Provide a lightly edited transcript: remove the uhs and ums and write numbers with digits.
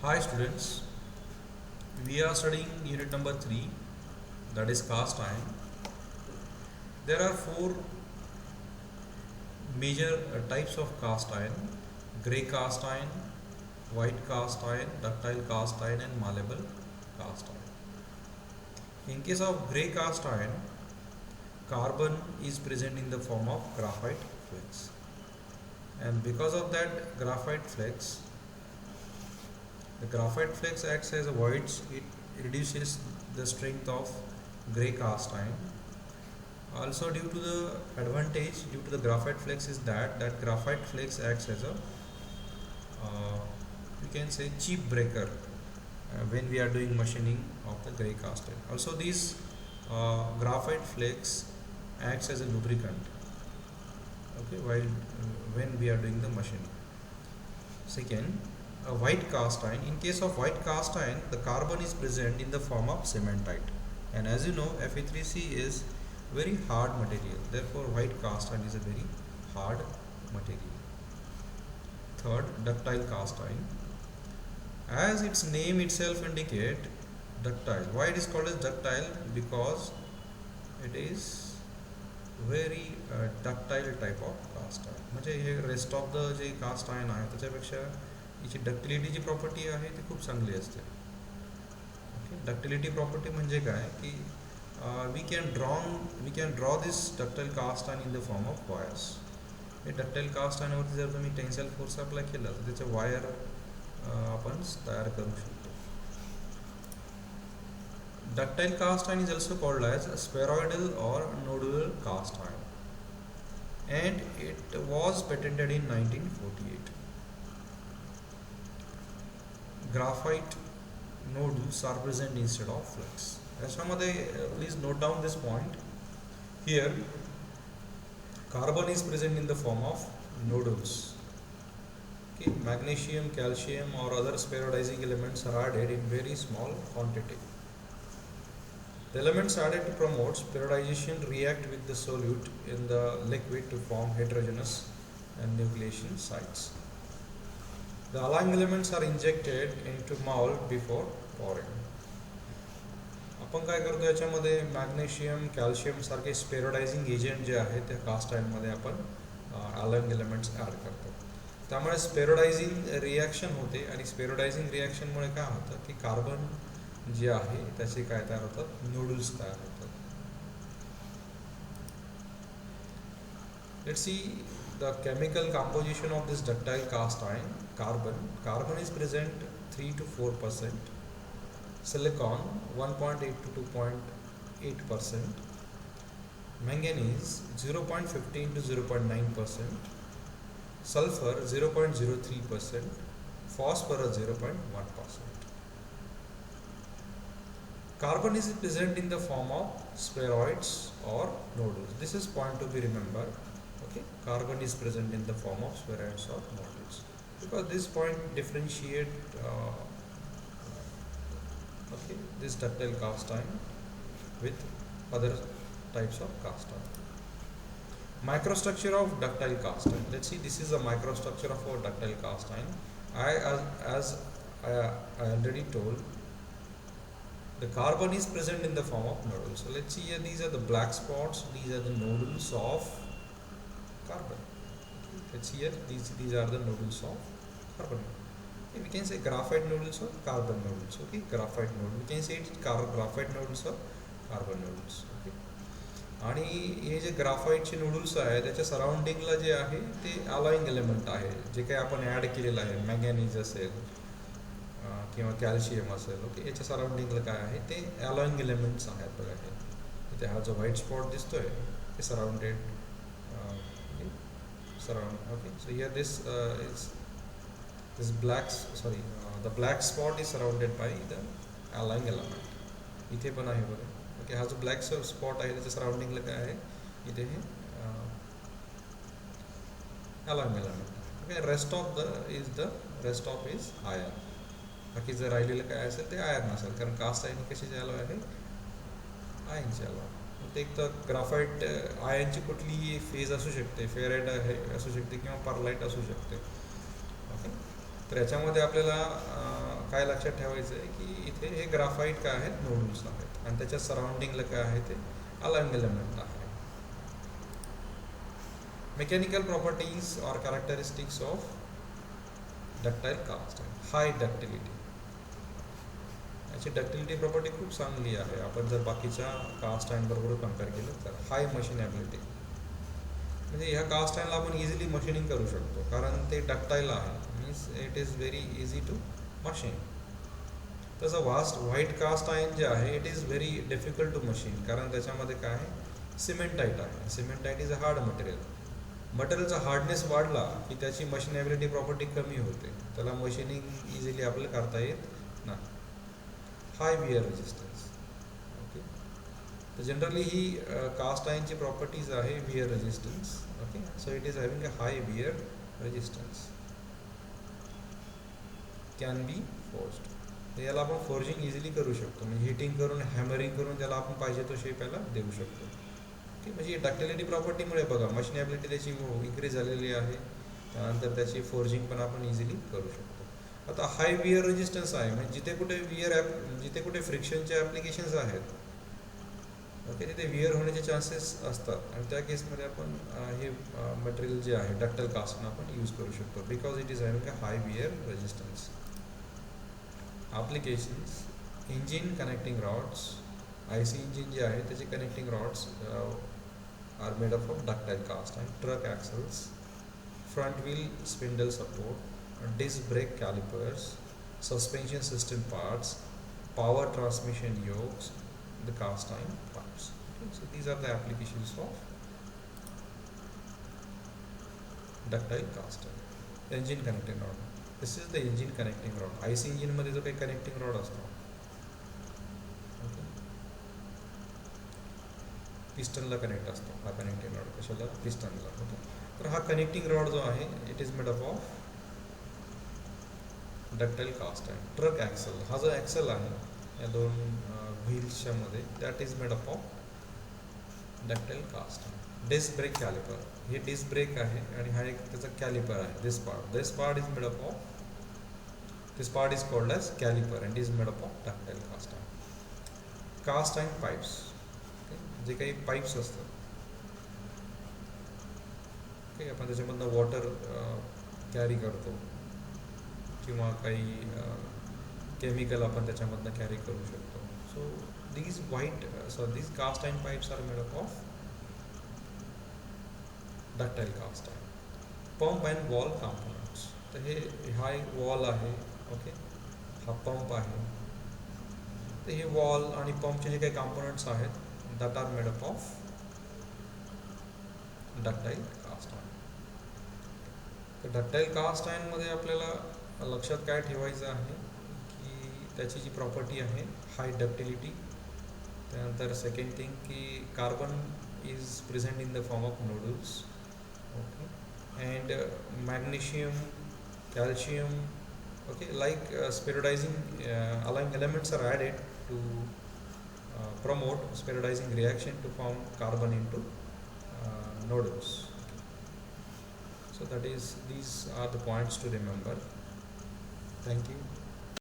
Hi students, we are studying unit number 3, that is cast iron. There are four major types of cast iron: grey cast iron, white cast iron, ductile cast iron and malleable cast iron. In case of grey cast iron, carbon is present in the form of graphite flakes, and because of that graphite flakes, the graphite flakes acts as a voids. It reduces the strength of grey cast iron. Also, due to the advantage due to the graphite flakes is that graphite flakes acts as a you can say cheap breaker when we are doing machining of the grey cast iron. Also, these graphite flakes acts as a lubricant. Okay, while when we are doing the machining. Second, a white cast iron. In case of white cast iron, the carbon is present in the form of cementite, and as you know, Fe3C is very hard material. Therefore, white cast iron is a very hard material. Third, ductile cast iron. As its name itself indicate, ductile. Why it is called as ductile? Because it is very ductile type of cast iron. म्हणजे हे rest of the जे cast iron आहे त्याच्यापेक्षा याची ductility जी property आहे ती खूप चांगली असते. ओके, डक्टिलिटी प्रॉपर्टी म्हणजे काय की we can draw this ductile cast iron in the form of wires. हे डक्टाईल कास्ट आयर्न वरती जर तुम्ही टेन्साईल फोर्स अप्लाय केला तर त्याचे वायर आपण तयार करू शकतो. Ductile cast iron is also called as spheroidal or nodular cast iron, and it was patented in 1948. Graphite nodules are present instead of flakes. याच्यामध्ये please note down this point. Here, carbon is present in the form of nodules. Okay, magnesium, calcium, or other spheroidizing elements are added in very small quantity. The elements added to promote spheroidization react with the solute in the liquid to form heterogeneous and nucleation sites. The allying elements are injected into mold before pouring. आपण काय करतो याच्यामध्ये magnesium, calcium सारखे स्पेरोडायझिंग agent जे आहे ते cast आयर्नमध्ये आपण alloying elements add करतो. त्यामुळे स्पेरोडायझिंग रिॲक्शन होते आणि स्पेरोडायझिंग रिॲक्शनमुळे काय होतं की कार्बन जे आहे त्याचे काय तयार होतात, नोडल्स तयार होतात. Let's see the chemical composition of this ductile cast iron. Carbon is present 3 to 4%, silicon 1.8 to 2.8%, manganese 0.15 to 0.9%, sulfur 0.03%, phosphorus 0.1%. Carbon is present in the form of spheroids or nodules. This is point to be remembered. Okay, carbon is present in the form of spheroids or nodules, because this point differentiate okay, this ductile cast iron with other types of cast iron. Microstructure of ductile cast iron. Let's see, this is a microstructure of our ductile cast iron. As I already told, the carbon is present in the form of nodules. So let's see here, these are the black spots, these are the nodules of carbon. Let's see here, these are the nodules of carbon. Okay, we can say graphite nodules or carbon nodules. Okay, graphite nodule, we can say it graphite nodules or carbon nodules. Okay, आणि हे जे ग्राफाईटचे nodules आहे त्याच्या सराउंडिंगला जे आहे ते alloying element आहे, जे काही आपण add केलेलं आहे, मॅंगॅनीज असेल किंवा कॅल्शियम असेल. ओके, याच्या सराउंडिंगला काय आहे ते अलॉइंग एलिमेंट्स आहेत. बघा हे इथे हा जो व्हाईट स्पॉट दिसतोय ते surrounded surround. Okay, so here this the black spot is surrounded by the allying element. इथे पण आहे बघा. ओके, हा जो ब्लॅक स्पॉट आहे त्याच्या सराउंडिंगला काय आहे, इथे हे allying element. Okay, rest of is iron. बाकी जर राहिलेलं काय असेल ते आयर्न असेल, कारण कास्ट आयर्न कशाचे अलॉय आहे, आयर्नचे अलॉय. एक तर ग्राफाईट आयनची कुठलीही फेज असू शकते, फेराईट असू शकते किंवा पर्लाईट असू शकते. ओके, तर याच्यामध्ये आपल्याला काय लक्षात ठेवायचं आहे की इथे हे ग्राफाईट काय आहेत, नोडल्स आहेत आणि त्याच्या सराउंडिंगला काय आहे ते अलाइंग एलिमेंट आहे. मेकॅनिकल प्रॉपर्टीज और characteristics of ductile cast iron. High ductility, याची डक्टिलिटी प्रॉपर्टी खूप चांगली आहे. आपण जर बाकीच्या कास्ट आयर्न बरोबर कम्पेअर केलं तर हाय मशीनेबिलिटी, म्हणजे ह्या कास्ट आयर्नला आपण इझिली मशीनिंग करू शकतो कारण ते डक्टाईल आहे, means it is very easy to machine. तसं व्हाईट कास्ट आयर्न जे आहे it is very difficult to machine कारण त्याच्यामध्ये काय आहे, सिमेंटाईट आहे. Cementite is a hard material. मटेरियलचा हार्डनेस वाढला की त्याची मशीनेबिलिटी प्रॉपर्टी कमी होते, त्याला मशीनिंग इझिली आपल्याला करता येत नाही. हाय वियर रेजिस्टन्स. ओके, तर जनरली ही कास्ट आयर्नची प्रॉपर्टीज आहे wear resistance. Okay, so it is having a high wear resistance, can be forced. तर याला आपण फोर्जिंग इझिली करू शकतो, म्हणजे हिटिंग करून हॅमरिंग करून त्याला आपण पाहिजे तो शेप याला देऊ शकतो. ओके, म्हणजे डक्टिलिटी प्रॉपर्टीमुळे बघा मशीनेबिलिटी त्याची इन्क्रीज झालेली आहे, त्यानंतर त्याची फोर्जिंग पण आपण इझिली करू शकतो. आता हाय वियर रेजिस्टन्स आहे म्हणजे जिथे कुठे फ्रिक्शनचे ॲप्लिकेशन्स आहेत, ओके, तिथे वियर होण्याचे चान्सेस असतात आणि त्या केसमध्ये आपण हे मटेरियल जे आहे डक्टाईल कास्टनं आपण यूज करू शकतो because it is having a high wear resistance. Applications, engine connecting rods. IC engine जे आहे त्याचे connecting rods are made up of ductile cast and truck axles, front wheel spindle support, disc brake calipers, suspension system parts, power transmission yokes, the cast iron parts. Okay, so these are the applications of ductile cast iron. Engine connecting rod. This is the engine connecting rod. IC engine मध्ये जो काही connecting rod असतो, पिस्टनला connect असतो हा connecting rod. कशाला? पिस्टनला. Okay, तर हा connecting rod जो आहे it is made up of ductile cast आहे. ट्रक ॲक्सल, हा जो ॲक्सल आहे या दोन व्हील्सच्या मध्ये, that is made up of ductile cast. Disc brake caliper, हे डिस्क ब्रेक आहे आणि हा एक त्याचा कॅलिपर आहे. This part is made up of, this part is called as caliper and is made up of ductile cast आहे. Cast and pipes, जे काही पाईप्स असतात, ओके, आपण त्याच्यामधनं वॉटर कॅरी करतो किंवा काही केमिकल आपण त्याच्यामधनं कॅरी करू शकतो. सो these cast iron pipes are made up of ductile cast iron. Pump and wall components, तर हा एक वॉल आहे, ओके, हा पंप आहे. तर हे वॉल आणि पंपचे जे काही कॉम्पोनंट्स आहेत that are made up of ductile cast iron. तर डक्टाईल कास्ट आयर्नमध्ये आपल्याला लक्षात काय ठेवायचं आहे की त्याची जी प्रॉपर्टी आहे हाय डक्टिलिटी, त्यानंतर सेकंड थिंग की carbon is present in the form of nodules, okay, and magnesium, calcium, okay, like spheroidizing alloying elements are added to promote spheroidizing reaction to form carbon into nodules. So these are the points to remember. Thank you.